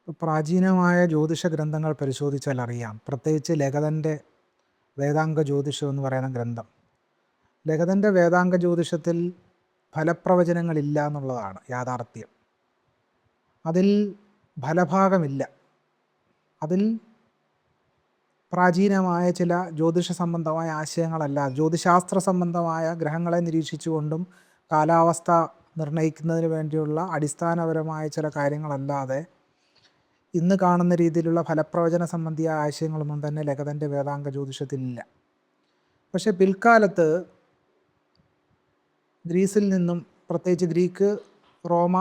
പ്രാചീനമായ ജ്യോതിഷ ഗ്രന്ഥങ്ങൾ പരിശോധിച്ചാൽ അറിയാം, പ്രത്യേകിച്ച് ലഗധൻ്റെ വേദാംഗ ജ്യോതിഷം എന്ന് പറയുന്ന ഗ്രന്ഥം. ലഗധൻ്റെ വേദാംഗ ജ്യോതിഷത്തിൽ ഫലപ്രവചനങ്ങളില്ല എന്നുള്ളതാണ് യാഥാർത്ഥ്യം. അതിൽ ഫലഭാഗമില്ല. അതിൽ പ്രാചീനമായ ചില ജ്യോതിഷ സംബന്ധമായ ആശയങ്ങളല്ല, ജ്യോതിശാസ്ത്ര സംബന്ധമായ ഗ്രഹങ്ങളെ നിരീക്ഷിച്ചുകൊണ്ടും കാലാവസ്ഥ നിർണ്ണയിക്കുന്നതിന് വേണ്ടിയുള്ള അടിസ്ഥാനപരമായ ചില കാര്യങ്ങളല്ലാതെ ഇന്ന് കാണുന്ന രീതിയിലുള്ള ഫലപ്രവചന സംബന്ധിയായ ആശയങ്ങളൊന്നും തന്നെ ലഗധൻ്റെ വേദാംഗ ജ്യോതിഷത്തിലില്ല. പക്ഷേ പിൽക്കാലത്ത് ഗ്രീസിൽ നിന്നും, പ്രത്യേകിച്ച് ഗ്രീക്ക് റോമ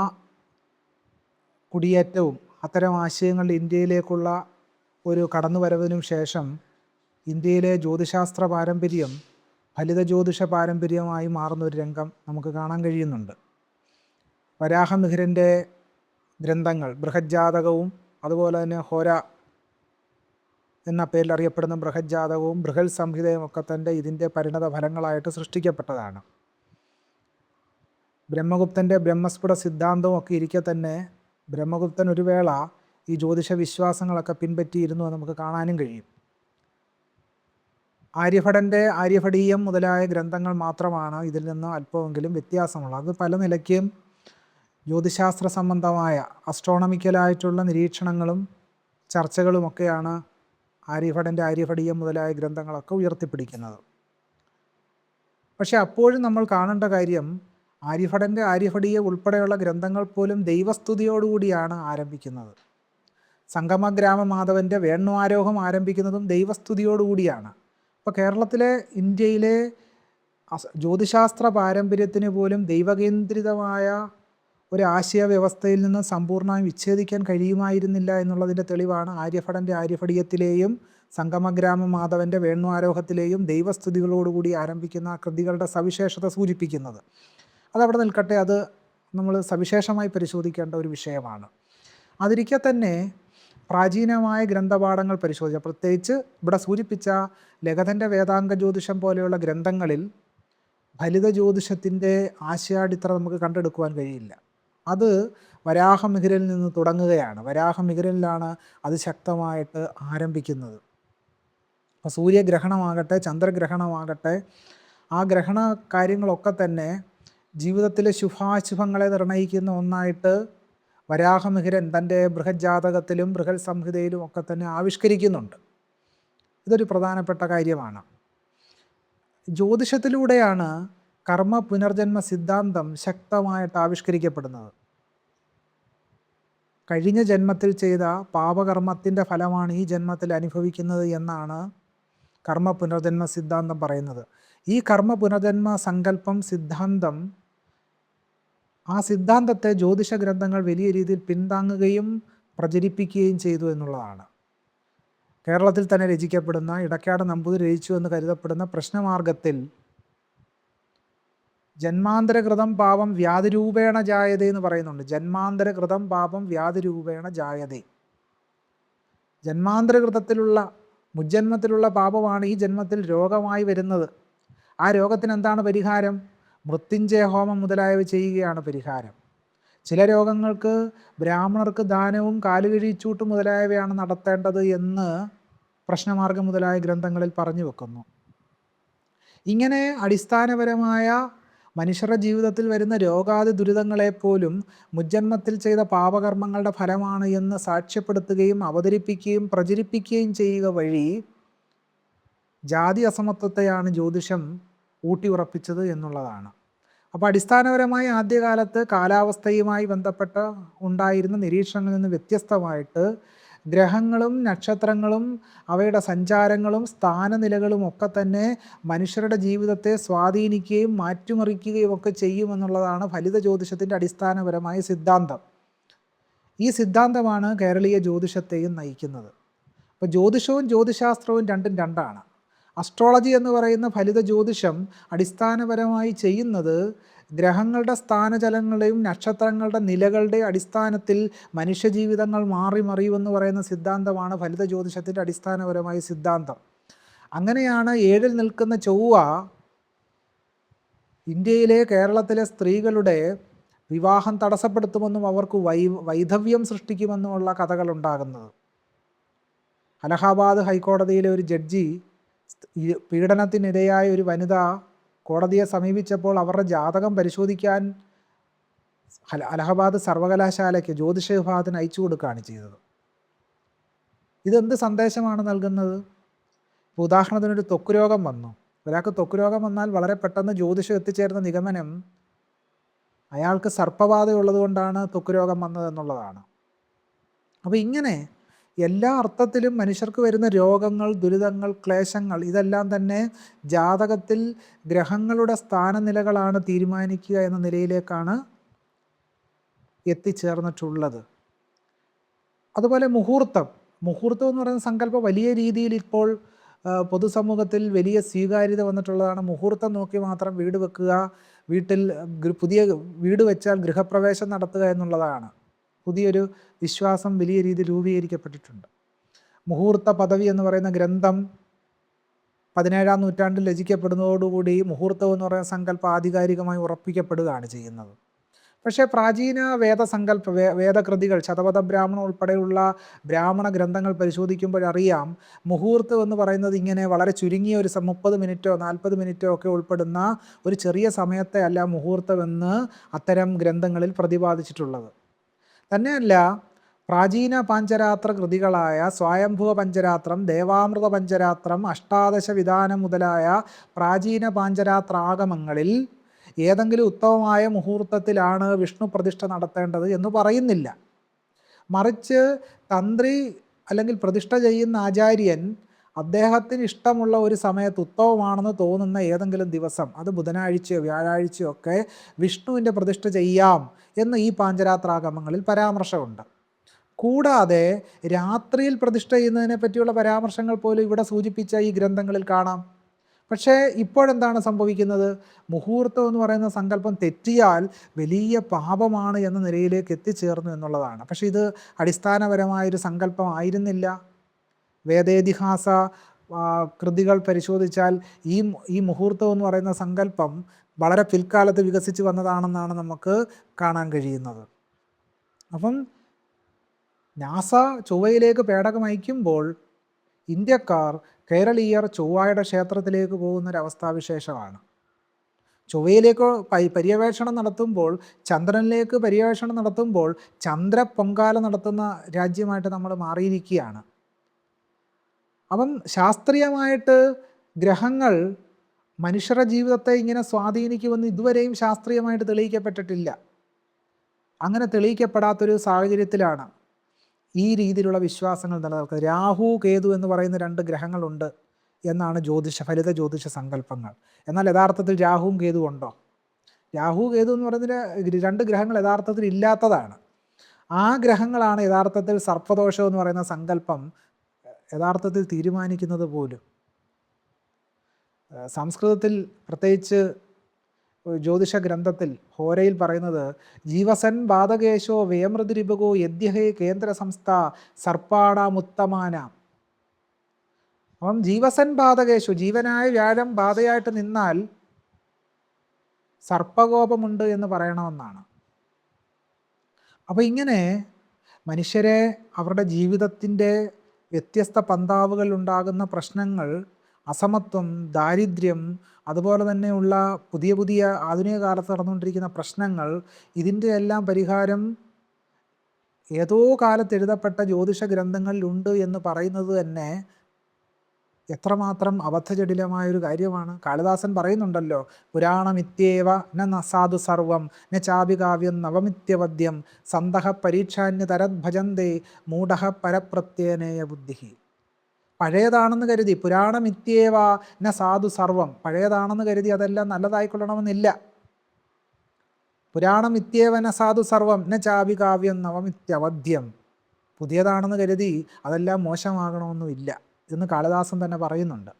കുടിയേറ്റവും അത്തരം ആശയങ്ങൾ ഇന്ത്യയിലേക്കുള്ള ഒരു കടന്നുവരവിനും ശേഷം ഇന്ത്യയിലെ ജ്യോതിശാസ്ത്ര പാരമ്പര്യം ഫലിത ജ്യോതിഷ പാരമ്പര്യമായി മാറുന്ന ഒരു രംഗം നമുക്ക് കാണാൻ കഴിയുന്നുണ്ട്. വരാഹമിഹിരൻ്റെ ഗ്രന്ഥങ്ങൾ, ബൃഹജ്ജാതകവും അതുപോലെ തന്നെ ഹോര എന്ന പേരിൽ അറിയപ്പെടുന്ന ബൃഹജ്ജാതകവും ബൃഹൽ സംഹിതയും ഒക്കെ തന്നെ ഇതിൻ്റെ പരിണത ഫലങ്ങളായിട്ട് സൃഷ്ടിക്കപ്പെട്ടതാണ്. ബ്രഹ്മഗുപ്തൻ്റെ ബ്രഹ്മസ്ഫുട സിദ്ധാന്തവും ഒക്കെ ഇരിക്കെ തന്നെ ബ്രഹ്മഗുപ്തൻ ഒരു വേള ഈ ജ്യോതിഷ വിശ്വാസങ്ങളൊക്കെ പിൻപറ്റിയിരുന്നു എന്ന് നമുക്ക് കാണാനും കഴിയും. ആര്യഭടൻ്റെ ആര്യഭടീയം മുതലായ ഗ്രന്ഥങ്ങൾ മാത്രമാണ് ഇതിൽ നിന്ന് അല്പമെങ്കിലും വ്യത്യാസമുള്ളത്. അത് പല നിലയ്ക്കും ജ്യോതിശാസ്ത്ര സംബന്ധമായ അസ്ട്രോണമിക്കലായിട്ടുള്ള നിരീക്ഷണങ്ങളും ചർച്ചകളുമൊക്കെയാണ് ആര്യഭടൻ്റെ ആര്യഭടീയം മുതലായ ഗ്രന്ഥങ്ങളൊക്കെ ഉയർത്തിപ്പിടിക്കുന്നത്. പക്ഷെ അപ്പോഴും നമ്മൾ കാണേണ്ട കാര്യം, ആര്യഭടൻ്റെ ആര്യഭടീയം ഉൾപ്പെടെയുള്ള ഗ്രന്ഥങ്ങൾ പോലും ദൈവസ്തുതിയോടുകൂടിയാണ് ആരംഭിക്കുന്നത്. സംഗമഗ്രാമ മാധവൻ്റെ വേണ്വാരോഹം ആരംഭിക്കുന്നതും ദൈവസ്തുതിയോടുകൂടിയാണ്. അപ്പോൾ കേരളത്തിലെ, ഇന്ത്യയിലെ ജ്യോതിശാസ്ത്ര പാരമ്പര്യത്തിന് പോലും ദൈവകേന്ദ്രിതമായ ഒരു ആശയ വ്യവസ്ഥയിൽ നിന്ന് സമ്പൂർണ്ണമായി വിച്ഛേദിക്കാൻ കഴിയുമായിരുന്നില്ല എന്നുള്ളതിൻ്റെ തെളിവാണ് ആര്യഭടൻ്റെ ആര്യഭടീയത്തിലെയും സംഗമഗ്രാമ മാധവൻ്റെ വേണ്വാരോഹത്തിലെയും ദൈവസ്തുതികളോടുകൂടി ആരംഭിക്കുന്ന കൃതികളുടെ സവിശേഷത സൂചിപ്പിക്കുന്നത്. അതവിടെ നിൽക്കട്ടെ, അത് നമ്മൾ സവിശേഷമായി പരിശോധിക്കേണ്ട ഒരു വിഷയമാണ്. അതിരിക്കെ തന്നെ പ്രാചീനമായ ഗ്രന്ഥപാഠങ്ങൾ പരിശോധിച്ച, പ്രത്യേകിച്ച് ഇവിടെ സൂചിപ്പിച്ച ലഗധൻ്റെ വേദാംഗ ജ്യോതിഷം പോലെയുള്ള ഗ്രന്ഥങ്ങളിൽ ഫലിത ജ്യോതിഷത്തിൻ്റെ ആശയാടിത്തറ നമുക്ക് കണ്ടെടുക്കുവാൻ കഴിയില്ല. അത് വരാഹമിഹിരനിൽ നിന്ന് തുടങ്ങുകയാണ്. വരാഹമിഹിരനിലാണ് അത് ശക്തമായിട്ട് ആരംഭിക്കുന്നത്. അപ്പോൾ സൂര്യഗ്രഹണമാകട്ടെ ചന്ദ്രഗ്രഹണമാകട്ടെ, ആ ഗ്രഹണ കാര്യങ്ങളൊക്കെ തന്നെ ജീവിതത്തിലെ ശുഭാശുഭങ്ങളെ നിർണ്ണയിക്കുന്ന ഒന്നായിട്ട് വരാഹമിഹിരൻ തൻ്റെ ബൃഹജ്ജാതകത്തിലും ബൃഹൽ സംഹിതയിലും ഒക്കെ തന്നെ ആവിഷ്കരിക്കുന്നുണ്ട്. ഇതൊരു പ്രധാനപ്പെട്ട കാര്യമാണ്. ജ്യോതിഷത്തിലൂടെയാണ് കർമ്മ പുനർജന്മ സിദ്ധാന്തം ശക്തമായിട്ട് ആവിഷ്കരിക്കപ്പെടുന്നത്. കഴിഞ്ഞ ജന്മത്തിൽ ചെയ്ത പാപകർമ്മത്തിൻ്റെ ഫലമാണ് ഈ ജന്മത്തിൽ അനുഭവിക്കുന്നത് എന്നാണ് കർമ്മ പുനർജന്മ സിദ്ധാന്തം പറയുന്നത്. ഈ കർമ്മ പുനർജന്മ സങ്കല്പം, സിദ്ധാന്തം, ആ സിദ്ധാന്തത്തെ ജ്യോതിഷ ഗ്രന്ഥങ്ങൾ വലിയ രീതിയിൽ പിന്താങ്ങുകയും പ്രചരിപ്പിക്കുകയും ചെയ്തു എന്നുള്ളതാണ്. കേരളത്തിൽ തന്നെ രചിക്കപ്പെടുന്ന, ഇടക്കാട് നമ്പൂതിരി രചിച്ചു എന്ന് കരുതപ്പെടുന്ന പ്രശ്നമാർഗത്തിൽ ജന്മാന്തരകൃതം പാപം വ്യാധിരൂപേണ ജായതേ എന്ന് പറയുന്നുണ്ട്. ജന്മാന്തരകൃതം പാപം വ്യാധിരൂപേണ ജായതേ. ജന്മാന്തരകൃതത്തിലുള്ള, മുജ്ജന്മത്തിലുള്ള പാപമാണ് ഈ ജന്മത്തിൽ രോഗമായി വരുന്നത്. ആ രോഗത്തിന് എന്താണ് പരിഹാരം? മൃത്യുഞ്ജയ ഹോമം മുതലായവ ചെയ്യുകയാണ് പരിഹാരം. ചില രോഗങ്ങൾക്ക് ബ്രാഹ്മണർക്ക് ദാനവും കാലുകഴിച്ചൂട്ടും മുതലായവയാണ് നടത്തേണ്ടത് എന്ന് പ്രശ്നമാർഗം മുതലായ ഗ്രന്ഥങ്ങളിൽ പറഞ്ഞു വെക്കുന്നു. ഇങ്ങനെ അടിസ്ഥാനപരമായ മനുഷ്യരുടെ ജീവിതത്തിൽ വരുന്ന രോഗാദി ദുരിതങ്ങളെപ്പോലും മുജ്ജന്മത്തിൽ ചെയ്ത പാപകർമ്മങ്ങളുടെ ഫലമാണ് എന്ന് സാക്ഷ്യപ്പെടുത്തുകയും അവതരിപ്പിക്കുകയും പ്രചരിപ്പിക്കുകയും ചെയ്യുക വഴി ജാതി അസമത്വത്തെയാണ് ജ്യോതിഷം ഊട്ടിയുറപ്പിച്ചത് എന്നുള്ളതാണ്. അപ്പോൾ അടിസ്ഥാനപരമായി ആദ്യകാലത്ത് കാലാവസ്ഥയുമായി ബന്ധപ്പെട്ട ഉണ്ടായിരുന്ന നിരീക്ഷണങ്ങളിൽ നിന്ന് വ്യത്യസ്തമായിട്ട് ഗ്രഹങ്ങളും നക്ഷത്രങ്ങളും അവയുടെ സഞ്ചാരങ്ങളും സ്ഥാനനിലകളും ഒക്കെ തന്നെ മനുഷ്യരുടെ ജീവിതത്തെ സ്വാധീനിക്കുകയും മാറ്റിമറിക്കുകയും ഒക്കെ ചെയ്യുമെന്നുള്ളതാണ് ഫലിത ജ്യോതിഷത്തിൻ്റെ അടിസ്ഥാനപരമായ സിദ്ധാന്തം. ഈ സിദ്ധാന്തമാണ് കേരളീയ ജ്യോതിഷത്തെയും നയിക്കുന്നത്. അപ്പോൾ ജ്യോതിഷവും ജ്യോതിശാസ്ത്രവും രണ്ടും രണ്ടാണ്. അസ്ട്രോളജി എന്ന് പറയുന്ന ഫലിത ജ്യോതിഷം അടിസ്ഥാനപരമായി ചെയ്യുന്നത് ഗ്രഹങ്ങളുടെ സ്ഥാനചലങ്ങളുടെയും നക്ഷത്രങ്ങളുടെ നിലകളുടെ അടിസ്ഥാനത്തിൽ മനുഷ്യജീവിതങ്ങൾ മാറി മറിയുമെന്ന് പറയുന്ന സിദ്ധാന്തമാണ് ഫലിത ജ്യോതിഷത്തിൻ്റെ അടിസ്ഥാനപരമായ സിദ്ധാന്തം. അങ്ങനെയാണ് 7-ൽ നിൽക്കുന്ന ചൊവ്വ ഇന്ത്യയിലെ, കേരളത്തിലെ സ്ത്രീകളുടെ വിവാഹം തടസ്സപ്പെടുത്തുമെന്നും അവർക്ക് വൈധവ്യം സൃഷ്ടിക്കുമെന്നുമുള്ള കഥകളുണ്ടാകുന്നത്. അലഹാബാദ് ഹൈക്കോടതിയിലെ ഒരു ജഡ്ജി പീഡനത്തിനിരയായ ഒരു വനിത കോടതിയെ സമീപിച്ചപ്പോൾ അവരുടെ ജാതകം പരിശോധിക്കാൻ അലഹബാദ് സർവകലാശാലയ്ക്ക് ജ്യോതിഷ വിഭാഗത്തിന് അയച്ചു കൊടുക്കുകയാണ് ചെയ്തത്. ഇതെന്ത് സന്ദേശമാണ് നൽകുന്നത്? ഉദാഹരണത്തിനൊരു ത്വക്ക് രോഗം വന്നു. ഒരാൾക്ക് ത്വക്ക് രോഗം വന്നാൽ വളരെ പെട്ടെന്ന് ജ്യോതിഷം എത്തിച്ചേരുന്ന നിഗമനം അയാൾക്ക് സർപ്പബാധയുള്ളത് കൊണ്ടാണ് ത്വക്ക് രോഗം വന്നതെന്നുള്ളതാണ്. അപ്പോൾ ഇങ്ങനെ എല്ലാ അർത്ഥത്തിലും മനുഷ്യർക്ക് വരുന്ന രോഗങ്ങൾ, ദുരിതങ്ങൾ, ക്ലേശങ്ങൾ ഇതെല്ലാം തന്നെ ജാതകത്തിൽ ഗ്രഹങ്ങളുടെ സ്ഥാനനിലകളാണ് തീരുമാനിക്കുക എന്ന നിലയിലേക്കാണ് എത്തിച്ചേർന്നിട്ടുള്ളത്. അതുപോലെ മുഹൂർത്തം എന്ന് പറയുന്ന സങ്കല്പം വലിയ രീതിയിൽ ഇപ്പോൾ പൊതുസമൂഹത്തിൽ വലിയ സ്വീകാര്യത വന്നിട്ടുള്ളതാണ്. മുഹൂർത്തം നോക്കി മാത്രം വീട് വെക്കുക, വീട്ടിൽ പുതിയ വീട് വെച്ചാൽ ഗൃഹപ്രവേശം നടത്തുക എന്നുള്ളതാണ് പുതിയൊരു വിശ്വാസം വലിയ രീതിയിൽ രൂപീകരിക്കപ്പെട്ടിട്ടുണ്ട്. മുഹൂർത്ത പദവി എന്ന് പറയുന്ന ഗ്രന്ഥം 17-ാം നൂറ്റാണ്ടിൽ രചിക്കപ്പെടുന്നതോടുകൂടി മുഹൂർത്തം എന്ന് പറയുന്ന സങ്കല്പം ആധികാരികമായി ഉറപ്പിക്കപ്പെടുകയാണ് ചെയ്യുന്നത്. പക്ഷേ പ്രാചീന വേദകൃതികൾ, ശതപഥ ബ്രാഹ്മണം ഉൾപ്പെടെയുള്ള ബ്രാഹ്മണ ഗ്രന്ഥങ്ങൾ പരിശോധിക്കുമ്പോഴറിയാം മുഹൂർത്തം എന്ന് പറയുന്നത് ഇങ്ങനെ വളരെ ചുരുങ്ങിയ ഒരു 30 മിനിറ്റോ 40 മിനിറ്റോ ഒക്കെ ഉൾപ്പെടുന്ന ഒരു ചെറിയ സമയത്തെ അല്ല മുഹൂർത്തമെന്ന് അത്തരം ഗ്രന്ഥങ്ങളിൽ പ്രതിപാദിച്ചിട്ടുള്ളത്. തന്നെയല്ല, പ്രാചീന പാഞ്ചരാത്ര കൃതികളായ സ്വായംഭുവ പഞ്ചരാത്രം, ദേവാമൃത പഞ്ചരാത്രം, അഷ്ടാദശ വിധാനം മുതലായ പ്രാചീന പാഞ്ചരാത്ര ആഗമങ്ങളിൽ ഏതെങ്കിലും ഉത്തമമായ മുഹൂർത്തത്തിലാണ് വിഷ്ണു പ്രതിഷ്ഠ നടത്തേണ്ടത് എന്ന് പറയുന്നില്ല. മറിച്ച് തന്ത്രി അല്ലെങ്കിൽ പ്രതിഷ്ഠ ചെയ്യുന്ന ആചാര്യൻ അദ്ദേഹത്തിന് ഇഷ്ടമുള്ള ഒരു സമയത്ത് ഉത്തമമാണെന്ന് തോന്നുന്ന ഏതെങ്കിലും ദിവസം, അത് ബുധനാഴ്ചയോ വ്യാഴാഴ്ചയോ ഒക്കെ വിഷ്ണുവിൻ്റെ പ്രതിഷ്ഠ ചെയ്യാം എന്ന് ഈ പാഞ്ചരാത്രാഗമങ്ങളിൽ പരാമർശമുണ്ട്. കൂടാതെ രാത്രിയിൽ പ്രതിഷ്ഠ ചെയ്യുന്നതിനെ പറ്റിയുള്ള പരാമർശങ്ങൾ പോലും ഇവിടെ സൂചിപ്പിച്ച ഈ ഗ്രന്ഥങ്ങളിൽ കാണാം. പക്ഷേ ഇപ്പോഴെന്താണ് സംഭവിക്കുന്നത്? മുഹൂർത്തം എന്ന് പറയുന്ന സങ്കല്പം തെറ്റിയാൽ വലിയ പാപമാണ് എന്ന നിലയിലേക്ക് എത്തിച്ചേർന്നു എന്നുള്ളതാണ്. പക്ഷേ ഇത് അടിസ്ഥാനപരമായൊരു സങ്കല്പമായിരുന്നില്ല. വേദേതിഹാസ കൃതികൾ പരിശോധിച്ചാൽ ഈ മുഹൂർത്തം എന്ന് പറയുന്ന സങ്കല്പം വളരെ പിൽക്കാലത്ത് വികസിച്ച് വന്നതാണെന്നാണ് നമുക്ക് കാണാൻ കഴിയുന്നത്. അപ്പം നാസ ചൊവ്വയിലേക്ക് പേടകം അയക്കുമ്പോൾ ഇന്ത്യക്കാർ, കേരളീയർ ചൊവ്വയുടെ ക്ഷേത്രത്തിലേക്ക് പോകുന്നൊരവസ്ഥാവിശേഷമാണ്. ചൊവ്വയിലേക്ക് പര്യവേഷണം നടത്തുമ്പോൾ, ചന്ദ്രനിലേക്ക് പര്യവേഷണം നടത്തുമ്പോൾ ചന്ദ്രപ്പൊങ്കാല നടത്തുന്ന രാജ്യമായിട്ട് നമ്മൾ മാറിയിരിക്കുകയാണ്. അപ്പം ശാസ്ത്രീയമായിട്ട് ഗ്രഹങ്ങൾ മനുഷ്യരുടെ ജീവിതത്തെ ഇങ്ങനെ സ്വാധീനിക്കുമെന്ന് ഇതുവരെയും ശാസ്ത്രീയമായിട്ട് തെളിയിക്കപ്പെട്ടിട്ടില്ല. അങ്ങനെ തെളിയിക്കപ്പെടാത്തൊരു സാഹചര്യത്തിലാണ് ഈ രീതിയിലുള്ള വിശ്വാസങ്ങൾ നിലനിൽക്കുന്നത്. രാഹു, കേതു എന്ന് പറയുന്ന 2 ഗ്രഹങ്ങളുണ്ട് എന്നാണ് ഫലിത ജ്യോതിഷ സങ്കല്പങ്ങൾ. എന്നാൽ യഥാർത്ഥത്തിൽ രാഹുവും കേതുവും ഉണ്ടോ? രാഹു, കേതു എന്ന് പറയുന്ന 2 ഗ്രഹങ്ങൾ യഥാർത്ഥത്തിൽ ഇല്ലാത്തതാണ്. ആ ഗ്രഹങ്ങളാണ് യഥാർത്ഥത്തിൽ സർപ്പദോഷം എന്ന് പറയുന്ന സങ്കല്പം യഥാർത്ഥത്തിൽ തീരുമാനിക്കുന്നത് പോലും. സംസ്കൃതത്തിൽ പ്രത്യേകിച്ച് ജ്യോതിഷ ഗ്രന്ഥത്തിൽ ഹോരയിൽ പറയുന്നത് ജീവസൻ ബാധകേശോ വേമൃതിരിപകോ യദ്യഹേ കേന്ദ്ര സംസ്ഥ സർപ്പാടാമുത്തമാന. അപ്പം ജീവസൻ ബാധകേശു, ജീവനായ വ്യാഴം ബാധയായിട്ട് നിന്നാൽ സർപ്പകോപമുണ്ട് എന്ന് പറയണമെന്നാണ്. അപ്പോൾ ഇങ്ങനെ മനുഷ്യരെ അവരുടെ ജീവിതത്തിൻ്റെ വ്യത്യസ്ത പന്താവുകൾ ഉണ്ടാകുന്ന പ്രശ്നങ്ങൾ, അസമത്വം, ദാരിദ്ര്യം, അതുപോലെ തന്നെയുള്ള പുതിയ ആധുനിക കാലത്ത് നടന്നുകൊണ്ടിരിക്കുന്ന പ്രശ്നങ്ങൾ, ഇതിൻ്റെ എല്ലാം പരിഹാരം ഏതോ കാലത്ത് എഴുതപ്പെട്ട ജ്യോതിഷ ഗ്രന്ഥങ്ങളിലുണ്ട് എന്ന് പറയുന്നത് തന്നെ എത്രമാത്രം അബദ്ധജടിലമായൊരു കാര്യമാണ്. കാളിദാസൻ പറയുന്നുണ്ടല്ലോ, പുരാണമിത്യേവ ന സാധു സർവം ന ചാപികാവ്യം നവമിത്യവദ്യം സന്തഃ പരീക്ഷാന്യ തരത് ഭജന്തേ മൂഢഃ പരപ്രത്യേനേയ ബുദ്ധി. പഴയതാണെന്ന് കരുതി പുരാണമിത്യേവ ന സാധു സർവം, പഴയതാണെന്ന് കരുതി അതെല്ലാം നല്ലതായിക്കൊള്ളണമെന്നില്ല. പുരാണമിത്യേവ ന സാധു സർവം ന ചാപികാവ്യം നവമിത്യവദ്യം, പുതിയതാണെന്ന് കരുതി അതെല്ലാം മോശമാകണമെന്നുമില്ല എന്ന് കാളിദാസൻ തന്നെ പറയുന്നുണ്ട്.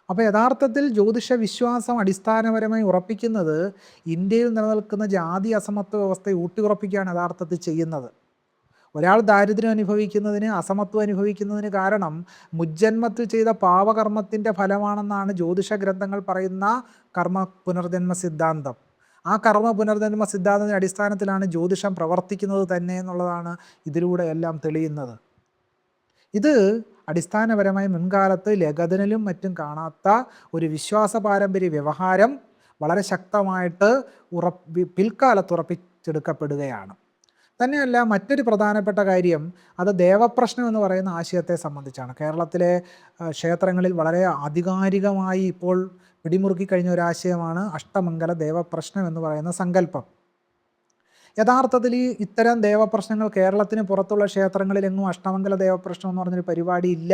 അപ്പോൾ യഥാർത്ഥത്തിൽ ജ്യോതിഷ വിശ്വാസം അടിസ്ഥാനപരമായി ഉറപ്പിക്കുന്നത് ഇന്ത്യയിൽ നിലനിൽക്കുന്ന ജാതി അസമത്വ വ്യവസ്ഥയെ ഊട്ടിയുറപ്പിക്കുകയാണ് യഥാർത്ഥത്തിൽ ചെയ്യുന്നത്. ഒരാൾ ദാരിദ്ര്യം അനുഭവിക്കുന്നതിന്, അസമത്വം അനുഭവിക്കുന്നതിന് കാരണം മുജ്ജന്മത്തിൽ ചെയ്ത പാപകർമ്മത്തിൻ്റെ ഫലമാണെന്നാണ് ജ്യോതിഷ ഗ്രന്ഥങ്ങൾ പറയുന്ന കർമ്മ പുനർജന്മ സിദ്ധാന്തം. ആ കർമ്മ പുനർജന്മ സിദ്ധാന്തത്തിൻ്റെ അടിസ്ഥാനത്തിലാണ് ജ്യോതിഷം പ്രവർത്തിക്കുന്നത് തന്നെ എന്നുള്ളതാണ് ഇതിലൂടെ എല്ലാം തെളിയുന്നത്. ഇത് അടിസ്ഥാനപരമായി മുൻകാലത്ത് ലഗതനിലും മറ്റും കാണാത്ത ഒരു വിശ്വാസ പാരമ്പര്യ വ്യവഹാരം വളരെ ശക്തമായിട്ട് പിൽക്കാലത്ത് ഉറപ്പിച്ചെടുക്കപ്പെടുകയാണ്. തന്നെയല്ല, മറ്റൊരു പ്രധാനപ്പെട്ട കാര്യം അത് ദേവപ്രശ്നം എന്ന് പറയുന്ന ആശയത്തെ സംബന്ധിച്ചാണ്. കേരളത്തിലെ ക്ഷേത്രങ്ങളിൽ വളരെ ആധികാരികമായി ഇപ്പോൾ പിടിമുറുക്കി കഴിഞ്ഞ ഒരാശയമാണ് അഷ്ടമംഗല ദേവപ്രശ്നം എന്ന് പറയുന്ന സങ്കല്പം. യഥാർത്ഥത്തിൽ ഇത്തരം ദേവപ്രശ്നങ്ങൾ കേരളത്തിന് പുറത്തുള്ള ക്ഷേത്രങ്ങളിലെങ്ങും അഷ്ടമംഗല ദേവപ്രശ്നം എന്ന് പറഞ്ഞൊരു പരിപാടി ഇല്ല.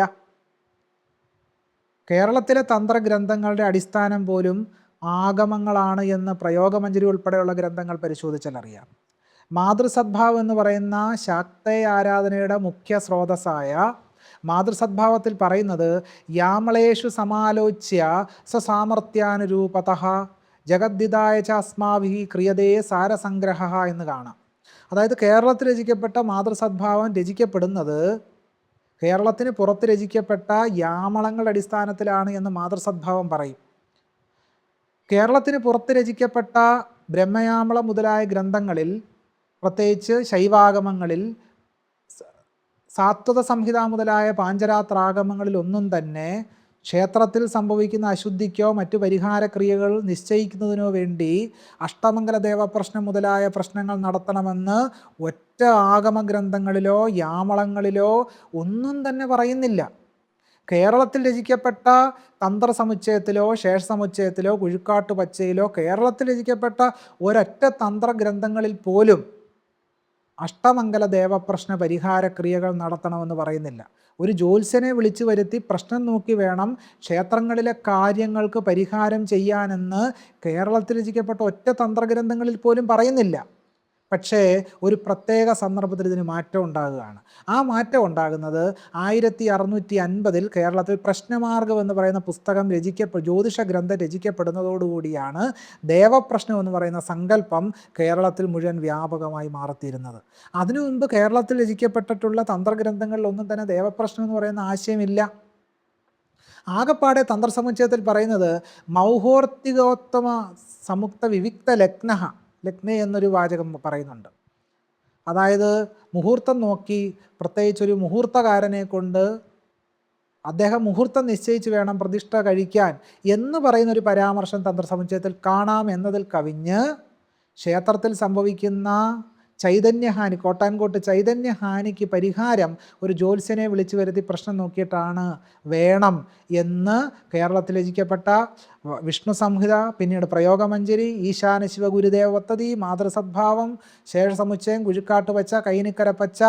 കേരളത്തിലെ തന്ത്രഗ്രന്ഥങ്ങളുടെ അടിസ്ഥാനം പോലും ആഗമങ്ങളാണ് എന്ന് പ്രയോഗമഞ്ജരി ഉൾപ്പെടെയുള്ള ഗ്രന്ഥങ്ങൾ പരിശോധിച്ചാൽ അറിയാം. മാതൃസദ്ഭാവം എന്ന് പറയുന്ന ശാക്തേയ ആരാധനയുടെ മുഖ്യ സ്രോതസ്സായ മാതൃസദ്ഭാവത്തിൽ പറയുന്നത് യാമളേഷു സമാലോച്യ സ്വസാമർത്യാനുരൂപതഃ ജഗദ്ദിതായ ച അസ്മാഭി ക്രിയതേ സാരസംഗ്രഹ എന്ന് കാണാം. അതായത് കേരളത്തിൽ രചിക്കപ്പെട്ട മാതൃസദ്ഭാവം രചിക്കപ്പെടുന്നത് കേരളത്തിന് പുറത്ത് രചിക്കപ്പെട്ട യാമളങ്ങളുടെ അടിസ്ഥാനത്തിലാണ് എന്ന് മാതൃസദ്ഭാവം പറയും. കേരളത്തിന് പുറത്ത് രചിക്കപ്പെട്ട ബ്രഹ്മയാമളം മുതലായ ഗ്രന്ഥങ്ങളിൽ, പ്രത്യേകിച്ച് ശൈവാഗമങ്ങളിൽ, സാത്വത സംഹിത മുതലായ പാഞ്ചരാത്രാഗമങ്ങളിൽ ഒന്നും തന്നെ ക്ഷേത്രത്തിൽ സംഭവിക്കുന്ന അശുദ്ധിക്കോ മറ്റു പരിഹാരക്രിയകൾ നിശ്ചയിക്കുന്നതിനോ വേണ്ടി അഷ്ടമംഗല ദേവപ്രശ്നം മുതലായ പ്രശ്നങ്ങൾ നടത്തണമെന്ന് ഒറ്റ ആഗമഗ്രന്ഥങ്ങളിലോ യാമളങ്ങളിലോ ഒന്നും തന്നെ പറയുന്നില്ല. കേരളത്തിൽ രചിക്കപ്പെട്ട തന്ത്രസമുച്ചയത്തിലോ ശേഷസമുച്ചയത്തിലോ കുഴിക്കാട്ടു പച്ചയിലോ കേരളത്തിൽ രചിക്കപ്പെട്ട ഒരൊറ്റ തന്ത്രഗ്രന്ഥങ്ങളിൽ പോലും അഷ്ടമംഗല ദേവപ്രശ്ന പരിഹാരക്രിയകൾ നടത്തണമെന്ന് പറയുന്നില്ല. ഒരു ജ്യോത്സ്യനെ വിളിച്ചു വരുത്തി പ്രശ്നം നോക്കി വേണം ക്ഷേത്രങ്ങളിലെ കാര്യങ്ങൾക്ക് പരിഹാരം ചെയ്യാനെന്ന് കേരളത്തിൽ രചിക്കപ്പെട്ട ഒറ്റ തന്ത്രഗ്രന്ഥങ്ങളിൽ പോലും പറയുന്നില്ല. പക്ഷേ ഒരു പ്രത്യേക സന്ദർഭത്തിൽ ഇതിന് മാറ്റം ഉണ്ടാകുകയാണ്. ആ മാറ്റം ഉണ്ടാകുന്നത് 1650 കേരളത്തിൽ പ്രശ്നമാർഗം എന്ന് പറയുന്ന പുസ്തകം ജ്യോതിഷ ഗ്രന്ഥം രചിക്കപ്പെടുന്നതോടുകൂടിയാണ് ദേവപ്രശ്നം എന്ന് പറയുന്ന സങ്കല്പം കേരളത്തിൽ മുഴുവൻ വ്യാപകമായി മാറിത്തീരുന്നത്. അതിനു മുമ്പ് കേരളത്തിൽ രചിക്കപ്പെട്ടിട്ടുള്ള തന്ത്രഗ്രന്ഥങ്ങളിലൊന്നും തന്നെ ദേവപ്രശ്നം എന്ന് പറയുന്ന ആശയമില്ല. ആകപ്പാടെ തന്ത്രസമുച്ചയത്തിൽ പറയുന്നത് മൗഹോർത്തികോത്തമ സമുക്ത വിവിക്ത ലഗ്ന എന്നൊരു വാചകം പറയുന്നുണ്ട്. അതായത് മുഹൂർത്തം നോക്കി, പ്രത്യേകിച്ചൊരു മുഹൂർത്തകാരനെ കൊണ്ട് അദ്ദേഹം മുഹൂർത്തം നിശ്ചയിച്ച് വേണം പ്രതിഷ്ഠ കഴിക്കാൻ എന്ന് പറയുന്നൊരു പരാമർശം തന്ത്രസമുച്ചയത്തിൽ കാണാം എന്നതിൽ കവിഞ്ഞ് ക്ഷേത്രത്തിൽ സംഭവിക്കുന്ന ചൈതന്യഹാനി, കോട്ടാൻകോട്ട് ചൈതന്യഹാനിക്ക് പരിഹാരം ഒരു ജ്യോത്സ്യനെ വിളിച്ചു വരുത്തി പ്രശ്നം നോക്കിയിട്ടാണ് വേണം എന്ന് കേരളത്തിൽ രചിക്കപ്പെട്ട വിഷ്ണു സംഹിത, പിന്നീട് പ്രയോഗമഞ്ജരി, ഈശാന ശിവഗുരുദേവ പദ്ധതി, മാതൃസദ്ഭാവം, ശേഷസമുച്ചയം, കുഴിക്കാട്ട് പച്ച, കൈനിക്കര പച്ച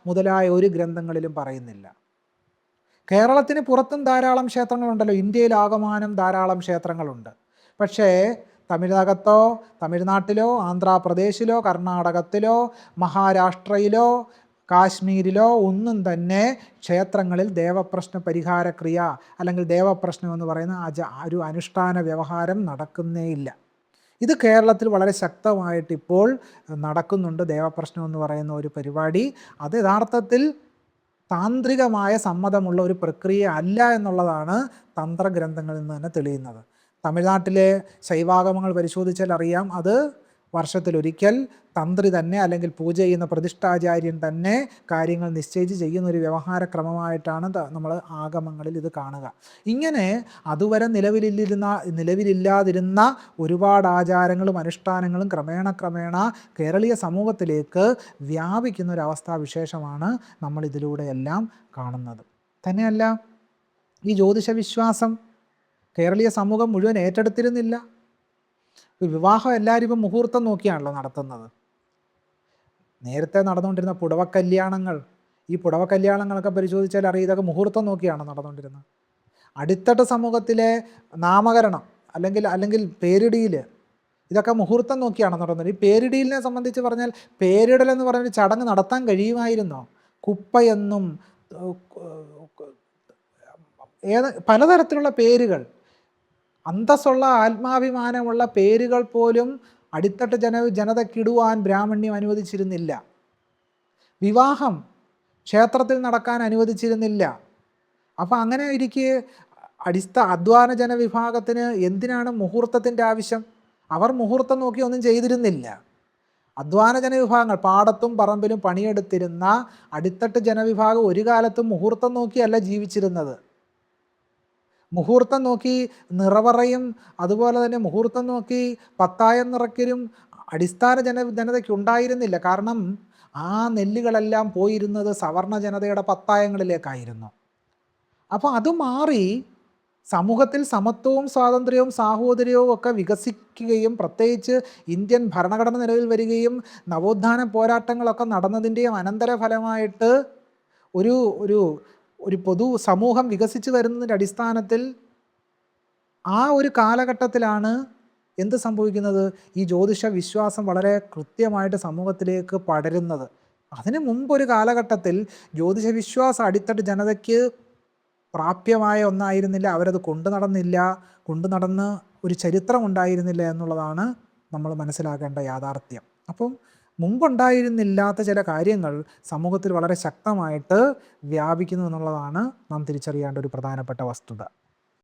മുതലായ ഒരു ഗ്രന്ഥങ്ങളിലും പറയുന്നില്ല. കേരളത്തിന് പുറത്തും ധാരാളം ക്ഷേത്രങ്ങളുണ്ടല്ലോ. ഇന്ത്യയിലാകമാനം ധാരാളം ക്ഷേത്രങ്ങളുണ്ട്. പക്ഷേ തമിഴകത്തോ, തമിഴ്നാട്ടിലോ, ആന്ധ്രാപ്രദേശിലോ, കർണാടകത്തിലോ, മഹാരാഷ്ട്രയിലോ, കാശ്മീരിലോ ഒന്നും തന്നെ ക്ഷേത്രങ്ങളിൽ ദേവപ്രശ്ന പരിഹാരക്രിയ അല്ലെങ്കിൽ ദേവപ്രശ്നം എന്ന് പറയുന്ന ഒരു അനുഷ്ഠാന വ്യവഹാരം നടക്കുന്നേയില്ല. ഇത് കേരളത്തിൽ വളരെ ശക്തമായിട്ട് ഇപ്പോൾ നടക്കുന്നുണ്ട്. ദേവപ്രശ്നം എന്ന് പറയുന്ന ഒരു പരിപാടി അത് യഥാർത്ഥത്തിൽ താന്ത്രികമായ സമ്മതമുള്ള ഒരു പ്രക്രിയ അല്ല എന്നുള്ളതാണ് തന്ത്രഗ്രന്ഥങ്ങളിൽ നിന്ന് തന്നെ തെളിയുന്നത്. തമിഴ്നാട്ടിലെ ശൈവാഗമങ്ങൾ പരിശോധിച്ചാൽ അറിയാം, അത് വർഷത്തിലൊരിക്കൽ തന്ത്രി തന്നെ അല്ലെങ്കിൽ പൂജ ചെയ്യുന്ന പ്രതിഷ്ഠാചാര്യൻ തന്നെ കാര്യങ്ങൾ നിശ്ചയിച്ച് ചെയ്യുന്നൊരു വ്യവഹാരക്രമമായിട്ടാണ് നമ്മൾ ആഗമങ്ങളിൽ ഇത് കാണുക. ഇങ്ങനെ അതുവരെ നിലവിലില്ലാതിരുന്ന ഒരുപാട് ആചാരങ്ങളും അനുഷ്ഠാനങ്ങളും ക്രമേണ കേരളീയ സമൂഹത്തിലേക്ക് വ്യാപിക്കുന്ന ഒരു അവസ്ഥാവിശേഷമാണ് നമ്മൾ ഇതിലൂടെയെല്ലാം കാണുന്നത്. തന്നെയല്ല, ഈ ജ്യോതിഷ വിശ്വാസം കേരളീയ സമൂഹം മുഴുവൻ ഏറ്റെടുത്തിരുന്നില്ല. വിവാഹം എല്ലാവരും ഇപ്പം മുഹൂർത്തം നോക്കിയാണല്ലോ നടത്തുന്നത്. നേരത്തെ നടന്നുകൊണ്ടിരുന്ന പുടവക്കല്യാണങ്ങൾ, ഈ പുടവക്കല്യാണങ്ങളൊക്കെ പരിശോധിച്ചാൽ അറിയാം ഇതൊക്കെ മുഹൂർത്തം നോക്കിയാണ് നടന്നുകൊണ്ടിരുന്നത്. അടിത്തട്ട് സമൂഹത്തിലെ നാമകരണം അല്ലെങ്കിൽ പേരിടിയിൽ ഇതൊക്കെ മുഹൂർത്തം നോക്കിയാണ് നടന്നത്. ഈ പേരിടിയിലിനെ സംബന്ധിച്ച് പറഞ്ഞാൽ പേരിടൽ എന്ന് പറഞ്ഞൊരു ചടങ്ങ് നടത്താൻ കഴിയുമായിരുന്നോ? കുപ്പയെന്നും പലതരത്തിലുള്ള പേരുകൾ, അന്തസ്സുള്ള ആത്മാഭിമാനമുള്ള പേരുകൾ പോലും അടിത്തട്ട് ജനതയ്ക്കിടുവാൻ ബ്രാഹ്മണ്യം അനുവദിച്ചിരുന്നില്ല. വിവാഹം ക്ഷേത്രത്തിൽ നടക്കാൻ അനുവദിച്ചിരുന്നില്ല. അപ്പം അങ്ങനെ ഇരിക്കെ അധ്വാന ജനവിഭാഗത്തിന് എന്തിനാണ് മുഹൂർത്തത്തിൻ്റെ ആവശ്യം? അവർ മുഹൂർത്തം നോക്കി ഒന്നും ചെയ്തിരുന്നില്ല. അധ്വാന ജനവിഭാഗങ്ങൾ, പാടത്തും പറമ്പിലും പണിയെടുത്തിരുന്ന അടിത്തട്ട് ജനവിഭാഗം ഒരു കാലത്തും മുഹൂർത്തം നോക്കിയല്ല ജീവിച്ചിരുന്നത്. മുഹൂർത്തം നോക്കി നിറവറയും അതുപോലെ തന്നെ മുഹൂർത്തം നോക്കി പത്തായം നിറയ്ക്കലും അടിസ്ഥാന ജനതയ്ക്ക് ഉണ്ടായിരുന്നില്ല. കാരണം ആ നെല്ലുകളെല്ലാം പോയിരുന്നത് സവർണ ജനതയുടെ പത്തായങ്ങളിലേക്കായിരുന്നു. അപ്പോൾ അത് മാറി സമൂഹത്തിൽ സമത്വവും സ്വാതന്ത്ര്യവും സാഹോദര്യവും ഒക്കെ വികസിക്കുകയും പ്രത്യേകിച്ച് ഇന്ത്യൻ ഭരണഘടന നിലവിൽ വരികയും നവോത്ഥാന പോരാട്ടങ്ങളൊക്കെ നടന്നതിൻ്റെയും അനന്തരഫലമായിട്ട് ഒരു ഒരു ഒരു പൊതു സമൂഹം വികസിച്ച് വരുന്നതിൻ്റെ അടിസ്ഥാനത്തിൽ ആ ഒരു കാലഘട്ടത്തിലാണ് എന്ത് സംഭവിക്കുന്നത്? ഈ ജ്യോതിഷ വിശ്വാസം വളരെ കൃത്യമായിട്ട് സമൂഹത്തിലേക്ക് പടരുന്നത്. അതിന് മുമ്പൊരു കാലഘട്ടത്തിൽ ജ്യോതിഷ വിശ്വാസം അടിത്തട്ട് ജനതയ്ക്ക് പ്രാപ്യമായ ഒന്നായിരുന്നില്ല. അവരത് കൊണ്ടു നടന്ന് ഒരു ചരിത്രം ഉണ്ടായിരുന്നില്ല എന്നുള്ളതാണ് നമ്മൾ മനസ്സിലാക്കേണ്ട യാഥാർത്ഥ്യം. അപ്പം മുമ്പുണ്ടായിരുന്നില്ലാത്ത ചില കാര്യങ്ങൾ സമൂഹത്തിൽ വളരെ ശക്തമായിട്ട് വ്യാപിക്കുന്നു എന്നുള്ളതാണ് നാം തിരിച്ചറിയേണ്ട ഒരു പ്രധാനപ്പെട്ട വസ്തുത.